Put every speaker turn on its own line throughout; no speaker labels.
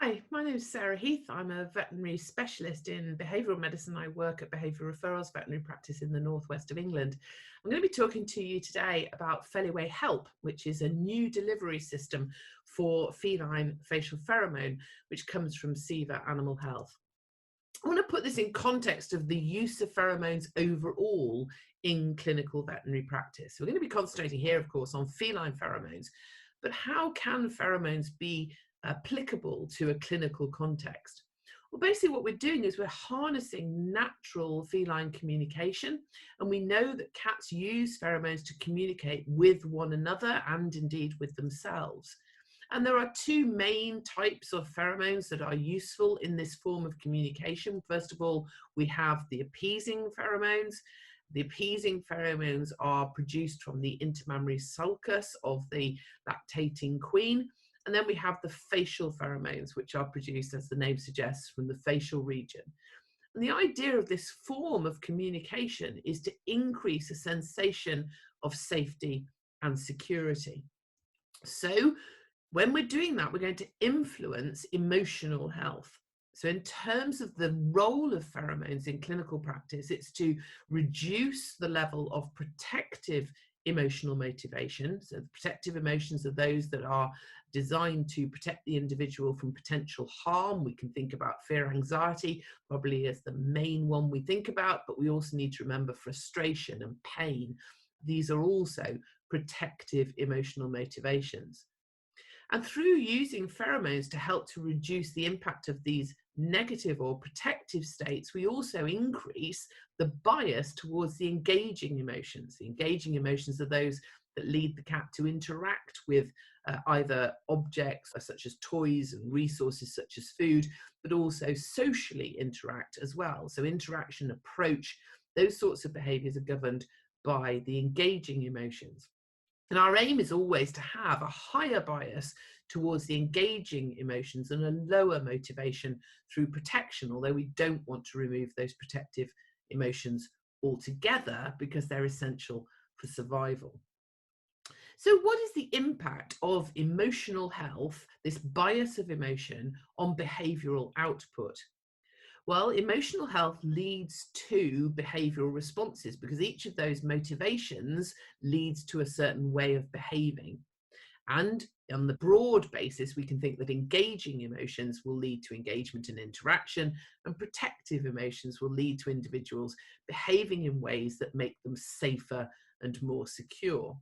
Hi, my name is Sarah Heath. I'm a veterinary specialist in behavioural medicine. I work at Behaviour Referrals Veterinary Practice in the northwest of England. I'm going to be talking to you today about FELIWAY Help, which is a new delivery system for feline facial pheromone, which comes from SIVA Animal Health. I want to put this in context of the use of pheromones overall in clinical veterinary practice. We're going to be concentrating here, of course, on feline pheromones, but how can pheromones be applicable to a clinical context? Well, basically what we're doing is we're harnessing natural feline communication, and we know that cats use pheromones to communicate with one another and indeed with themselves. And there are two main types of pheromones that are useful in this form of communication. First of all, we have the appeasing pheromones. The appeasing pheromones are produced from the intermammary sulcus of the lactating queen. And then we have the facial pheromones, which are produced, as the name suggests, from the facial region. And the idea of this form of communication is to increase a sensation of safety and security. So when we're doing that, we're going to influence emotional health. So in terms of the role of pheromones in clinical practice, it's to reduce the level of protective emotional motivation. So the protective emotions are those that are designed to protect the individual from potential harm. We can think about fear, anxiety, probably as the main one we think about, but we also need to remember frustration and pain. These are also protective emotional motivations. And through using pheromones to help to reduce the impact of these negative or protective states, we also increase the bias towards the engaging emotions. The engaging emotions are those that lead the cat to interact with either objects such as toys and resources such as food, but also socially interact as well. So interaction, approach, those sorts of behaviors are governed by the engaging emotions. And our aim is always to have a higher bias towards the engaging emotions and a lower motivation through protection, although we don't want to remove those protective emotions altogether because they're essential for survival. So what is the impact of emotional health, this bias of emotion, on behavioural output? Well, emotional health leads to behavioural responses because each of those motivations leads to a certain way of behaving. And on the broad basis, we can think that engaging emotions will lead to engagement and interaction, and protective emotions will lead to individuals behaving in ways that make them safer and more secure.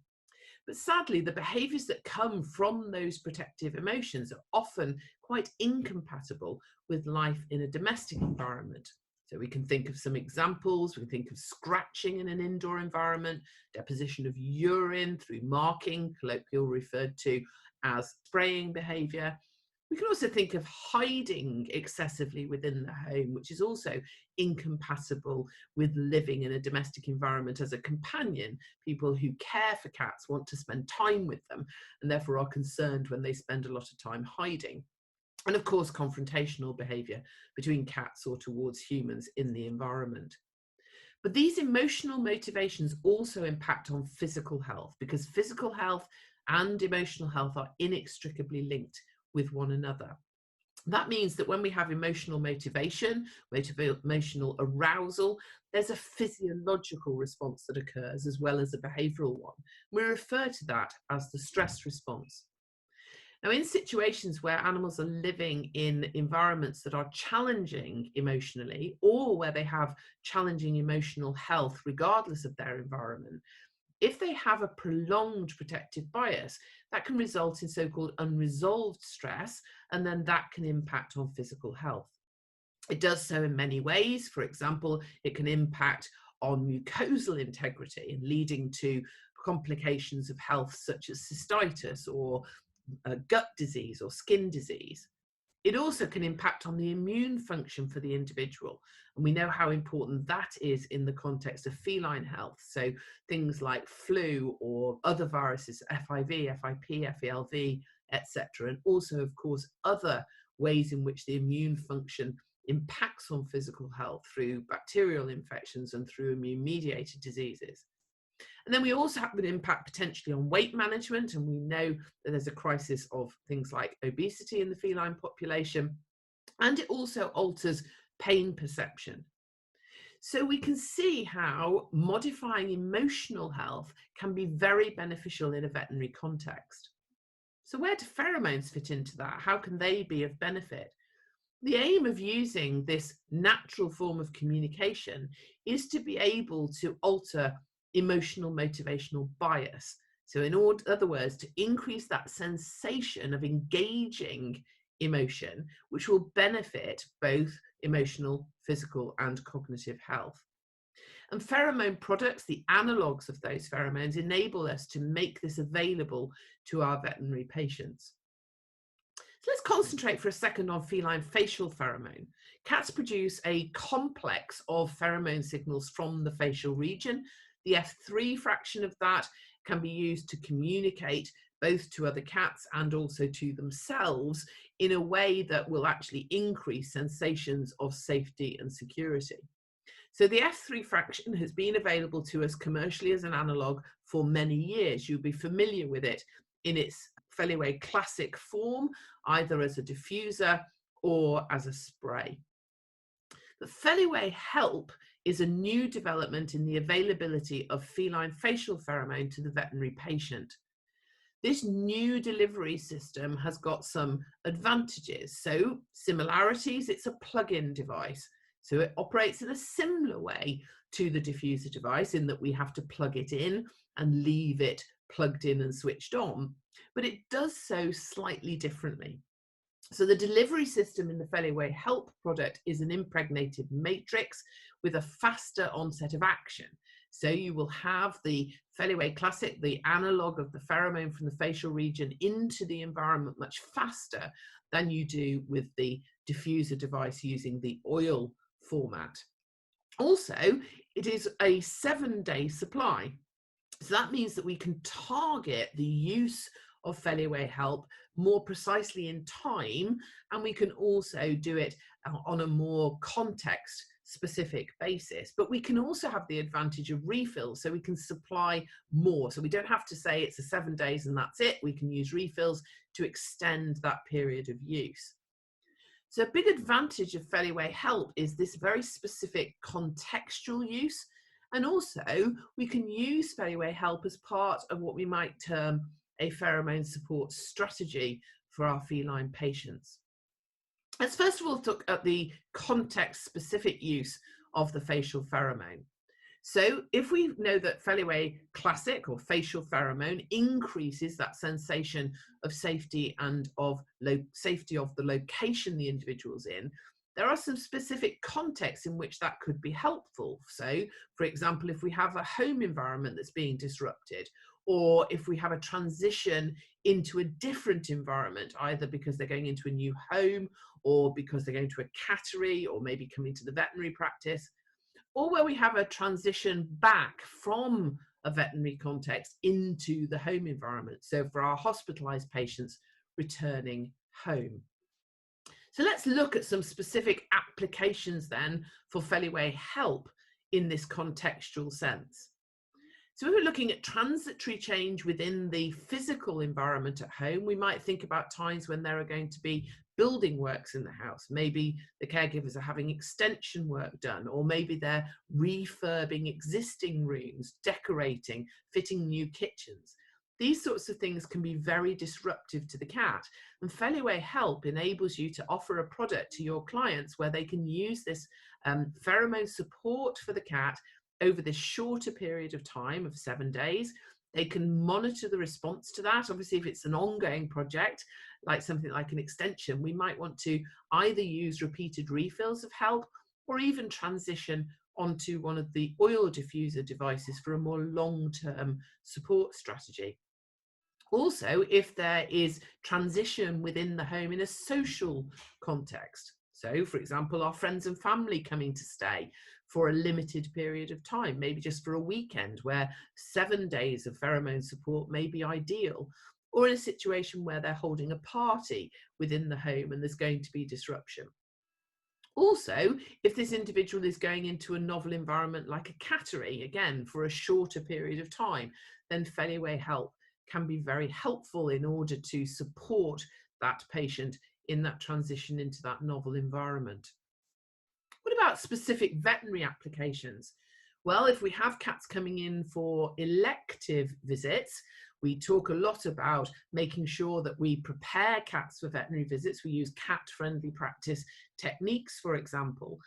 But sadly, the behaviours that come from those protective emotions are often quite incompatible with life in a domestic environment. So we can think of some examples. We can think of scratching in an indoor environment, deposition of urine through marking, colloquially referred to as spraying behaviour. We can also think of hiding excessively within the home, which is also incompatible with living in a domestic environment as a companion. People who care for cats want to spend time with them and therefore are concerned when they spend a lot of time hiding. And of course, confrontational behaviour between cats or towards humans in the environment. But these emotional motivations also impact on physical health because physical health and emotional health are inextricably linked with one another. That means that when we have emotional motivation, emotional arousal, there's a physiological response that occurs as well as a behavioural one. We refer to that as the stress response. Now, in situations where animals are living in environments that are challenging emotionally or where they have challenging emotional health regardless of their environment, if they have a prolonged protective bias, that can result in so-called unresolved stress, and then that can impact on physical health. It does so in many ways. For example, it can impact on mucosal integrity and leading to complications of health such as cystitis or gut disease or skin disease. It also can impact on the immune function for the individual. And we know how important that is in the context of feline health. So things like flu or other viruses, FIV, FIP, FELV, etc. And also, of course, other ways in which the immune function impacts on physical health through bacterial infections and through immune-mediated diseases. And then we also have an impact potentially on weight management, and we know that there's a crisis of things like obesity in the feline population, and it also alters pain perception. So we can see how modifying emotional health can be very beneficial in a veterinary context. So where do pheromones fit into that? How can they be of benefit? The aim of using this natural form of communication is to be able to alter emotional motivational bias. So in other words, to increase that sensation of engaging emotion, which will benefit both emotional, physical, and cognitive health. And pheromone products, the analogues of those pheromones, enable us to make this available to our veterinary patients. So let's concentrate for a second on feline facial pheromone. Cats produce a complex of pheromone signals from the facial region. The F3 fraction of that can be used to communicate both to other cats and also to themselves in a way that will actually increase sensations of safety and security. So the F3 fraction has been available to us commercially as an analogue for many years. You'll be familiar with it in its FELIWAY classic form, either as a diffuser or as a spray. The FELIWAY Help is a new development in the availability of feline facial pheromone to the veterinary patient. This new delivery system has got some advantages. So similarities, it's a plug-in device. So it operates in a similar way to the diffuser device in that we have to plug it in and leave it plugged in and switched on, but it does so slightly differently. So the delivery system in the FELIWAY Help product is an impregnated matrix with a faster onset of action. So you will have the FELIWAY Classic, the analogue of the pheromone from the facial region, into the environment much faster than you do with the diffuser device using the oil format. Also, it is a 7-day supply. So that means that we can target the use of FELIWAY Help more precisely in time, and we can also do it on a more context specific basis. But we can also have the advantage of refills, so we can supply more. So we don't have to say it's a 7 days and that's it. We can use refills to extend that period of use. So a big advantage of FELIWAY Help is this very specific contextual use. And also we can use FELIWAY Help as part of what we might term a pheromone support strategy for our feline patients. Let's first of all look at the context specific use of the facial pheromone. So if we know that FELIWAY Classic or facial pheromone increases that sensation of safety and of safety of the location the individual's in, there are some specific contexts in which that could be helpful. So, for example, if we have a home environment that's being disrupted, or if we have a transition into a different environment, either because they're going into a new home or because they're going to a cattery or maybe coming to the veterinary practice, or where we have a transition back from a veterinary context into the home environment. So for our hospitalized patients returning home. So let's look at some specific applications then for FELIWAY Help in this contextual sense. So if we're looking at transitory change within the physical environment at home, we might think about times when there are going to be building works in the house. Maybe the caregivers are having extension work done, or maybe they're refurbing existing rooms, decorating, fitting new kitchens. These sorts of things can be very disruptive to the cat. And FELIWAY Help enables you to offer a product to your clients where they can use this pheromone support for the cat over this shorter period of time of 7 days. They can monitor the response to that. Obviously, if it's an ongoing project, like something like an extension, we might want to either use repeated refills of help or even transition onto one of the oil diffuser devices for a more long-term support strategy. Also, if there is transition within the home in a social context, so for example, our friends and family coming to stay for a limited period of time, maybe just for a weekend where 7 days of pheromone support may be ideal, or in a situation where they're holding a party within the home and there's going to be disruption. Also, if this individual is going into a novel environment like a cattery, again, for a shorter period of time, then FELIWAY Help can be very helpful in order to support that patient in that transition into that novel environment. What about specific veterinary applications? Well, if we have cats coming in for elective visits, we talk a lot about making sure that we prepare cats for veterinary visits. We use cat-friendly practice techniques, for example.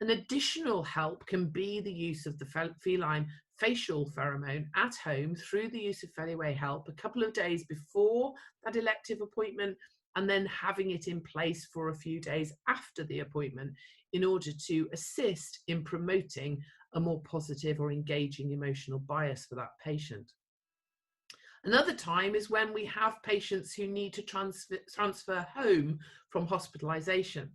An additional help can be the use of the feline facial pheromone at home through the use of FELIWAY Help a couple of days before that elective appointment, and then having it in place for a few days after the appointment in order to assist in promoting a more positive or engaging emotional bias for that patient. Another time is when we have patients who need to transfer home from hospitalisation.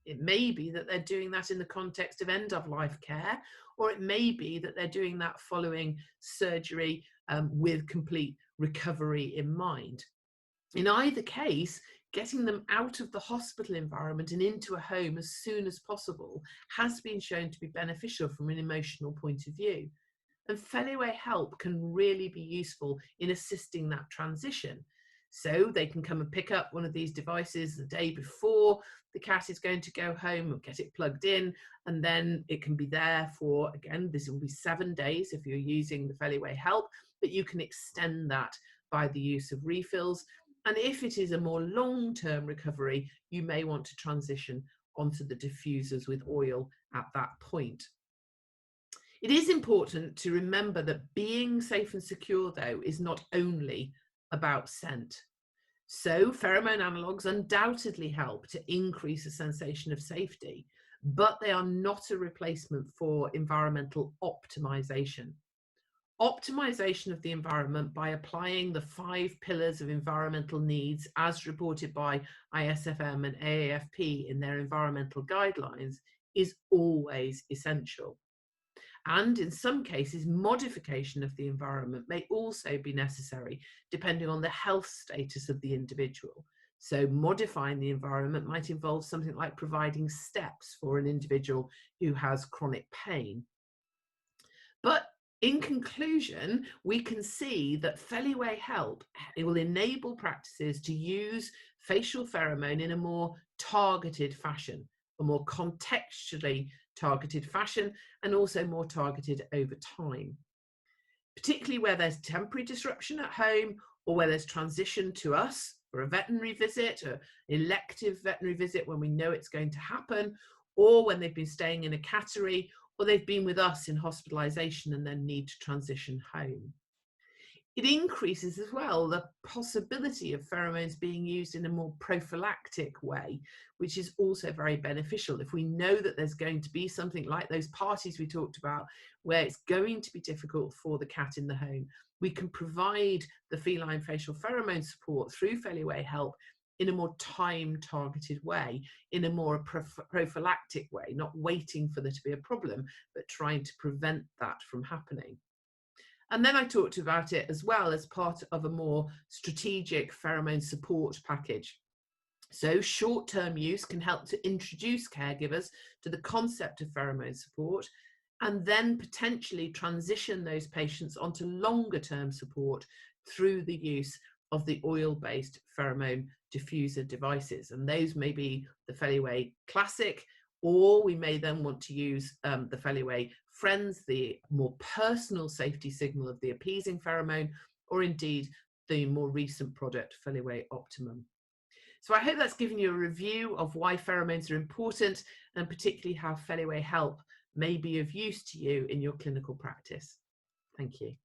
It may be that they're doing that in the context of end-of-life care, or it may be that they're doing that following surgery with complete recovery in mind. In either case, getting them out of the hospital environment and into a home as soon as possible has been shown to be beneficial from an emotional point of view. And FELIWAY Help can really be useful in assisting that transition. So they can come and pick up one of these devices the day before the cat is going to go home and get it plugged in, and then it can be there for, again, this will be 7 days if you're using the FELIWAY Help, but you can extend that by the use of refills. And if it is a more long-term recovery, you may want to transition onto the diffusers with oil at that point. It is important to remember that being safe and secure, though, is not only about scent. So pheromone analogues undoubtedly help to increase a sensation of safety, but they are not a replacement for environmental optimization. Optimization of the environment by applying the 5 pillars of environmental needs as reported by ISFM and AAFP in their environmental guidelines is always essential. And in some cases, modification of the environment may also be necessary, depending on the health status of the individual. So modifying the environment might involve something like providing steps for an individual who has chronic pain. But in conclusion, we can see that FELIWAY Help, it will enable practices to use facial pheromone in a more targeted fashion, a more contextually targeted fashion, and also more targeted over time. Particularly where there's temporary disruption at home, or where there's transition to us for a veterinary visit, or elective veterinary visit when we know it's going to happen, or when they've been staying in a cattery, or they've been with us in hospitalisation and then need to transition home. It increases as well the possibility of pheromones being used in a more prophylactic way, which is also very beneficial. If we know that there's going to be something like those parties we talked about, where it's going to be difficult for the cat in the home, we can provide the feline facial pheromone support through FELIWAY Help in a more time-targeted way, in a more prophylactic way, not waiting for there to be a problem, but trying to prevent that from happening. And then I talked about it as well as part of a more strategic pheromone support package. So short-term use can help to introduce caregivers to the concept of pheromone support, and then potentially transition those patients onto longer-term support through the use of the oil-based pheromone diffuser devices. And those may be the FELIWAY Classic, or we may then want to use the FELIWAY Friends, the more personal safety signal of the appeasing pheromone, or indeed the more recent product, FELIWAY Optimum. So I hope that's given you a review of why pheromones are important, and particularly how FELIWAY Help may be of use to you in your clinical practice. Thank you.